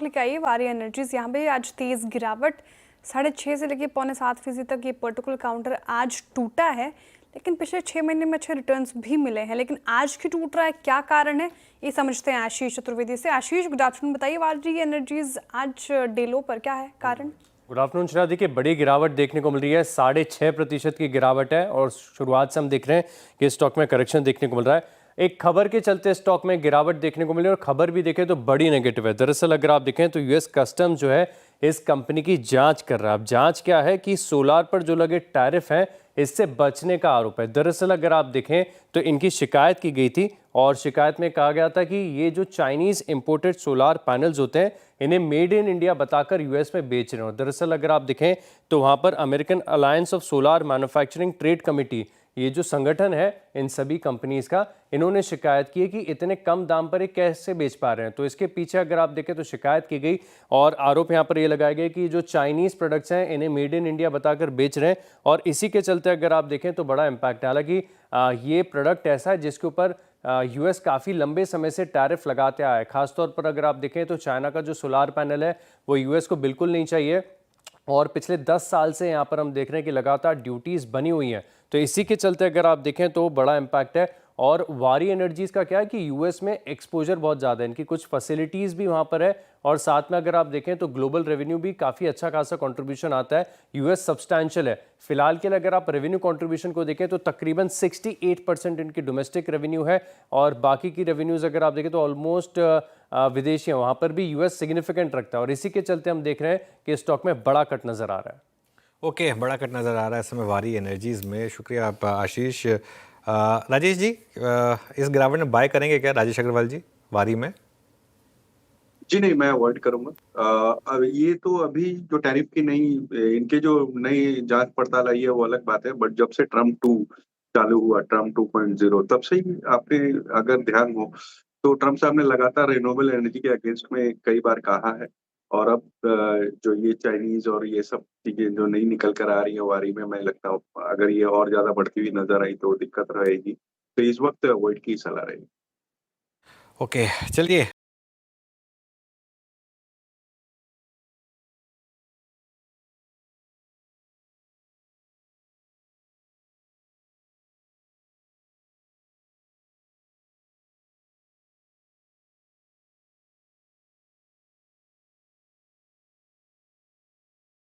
लेके आई है वारी एनर्जीज। यहाँ पे आज तेज गिरावट 6.5 से लेके 6.25% तक ये पर्टिकुलर काउंटर आज टूटा है, लेकिन पिछले 6 महीने में अच्छे रिटर्न्स भी मिले हैं। लेकिन आज क्यों टूट रहा है, क्या कारण है, ये समझते हैं आशीष चतुर्वेदी से। आशीष, गुड आफ्टरनून। बताइए, वारी एनर्जीज आज डे लो पर, क्या है कारण? Good afternoon Shreya. देखिए, बड़ी गिरावट देखने को मिल रही है, 6.5% की गिरावट है और शुरुआत से हम देख रहे हैं कि स्टॉक में करेक्शन देखने को मिल रहा है। एक खबर के चलते स्टॉक में गिरावट देखने को मिली और खबर भी देखें तो बड़ी नेगेटिव है। दरअसल अगर आप देखें तो यूएस कस्टम जो है इस कंपनी की जांच कर रहा है। अब जांच क्या है कि सोलार पर जो लगे टैरिफ हैं इससे बचने का आरोप है। दरअसल अगर आप देखें तो इनकी शिकायत की गई थी और शिकायत में कहा गया था कि ये जो चाइनीज इंपोर्टेड सोलार पैनल्स होते हैं इन्हें मेड इन इंडिया बताकर यूएस में बेच रहे हैं। दरअसल अगर आप देखें तो वहां पर American alliance of solar manufacturing trade committee, ये जो संगठन है इन सभी कंपनीज का, इन्होंने शिकायत की है कि इतने कम दाम पर ये कैसे बेच पा रहे हैं। तो इसके पीछे अगर आप देखें तो शिकायत की गई और आरोप यहाँ पर ये लगाए गए कि जो चाइनीज प्रोडक्ट्स हैं इन्हें मेड इन इंडिया बताकर बेच रहे हैं और इसी के चलते अगर आप देखें तो बड़ा इम्पैक्ट है। हालांकि ये प्रोडक्ट ऐसा है जिसके ऊपर यूएस काफ़ी लंबे समय से टैरिफ लगाते आया है। खासतौर पर अगर आप देखें तो चाइना का जो सोलार पैनल है वो यूएस को बिल्कुल नहीं चाहिए और पिछले 10 साल से यहाँ पर हम देख रहे हैं कि लगातार ड्यूटीज़ बनी हुई हैं। तो इसी के चलते अगर आप देखें तो बड़ा इम्पैक्ट है। और वारी एनर्जीज का क्या है कि यूएस में एक्सपोजर बहुत ज़्यादा है, इनकी कुछ फैसिलिटीज़ भी वहाँ पर है और साथ में अगर आप देखें तो ग्लोबल रेवेन्यू भी काफ़ी अच्छा खासा कंट्रीब्यूशन आता है। यूएस सब्सटैंशियल है फिलहाल के लिए। अगर आप रेवेन्यू कंट्रीब्यूशन को देखें तो तकरीबन 68% इनकी डोमेस्टिक रेवेन्यू है और बाकी की रेवेन्यूज़ अगर आप देखें तो ऑलमोस्ट विदेशी हैं, वहाँ पर भी यूएस सिग्निफिकेंट रखता है और इसी के चलते हम देख रहे हैं कि स्टॉक में बड़ा कट नज़र आ रहा है। ओके, बड़ा कट नज़र आ रहा है इस समय वारी एनर्जीज़ में। शुक्रिया आप आशीष। राजेश जी, इस गिरावट में बाय करेंगे क्या राजेश अग्रवाल जी वारी में? जी नहीं, मैं अवॉइड करूंगा। अब ये तो अभी जो टैरिफ की नई इनके जो नई जांच पड़ताल आई है वो अलग बात है, बट जब से ट्रम्प 2 चालू हुआ, ट्रम्प 2.0, तब से ही आपने अगर ध्यान हो तो ट्रम्प साहब ने लगातार रिन्यूएबल एनर्जी के अगेंस्ट में कई बार कहा है। और अब जो ये चाइनीज और ये सब चीजें जो नई निकल कर आ रही है वारी में, मैं लगता हूँ अगर ये और ज्यादा बढ़ती हुई नजर आई तो दिक्कत रहेगी। तो इस वक्त अवॉइड की सलाह रहेगी। ओके, चलिए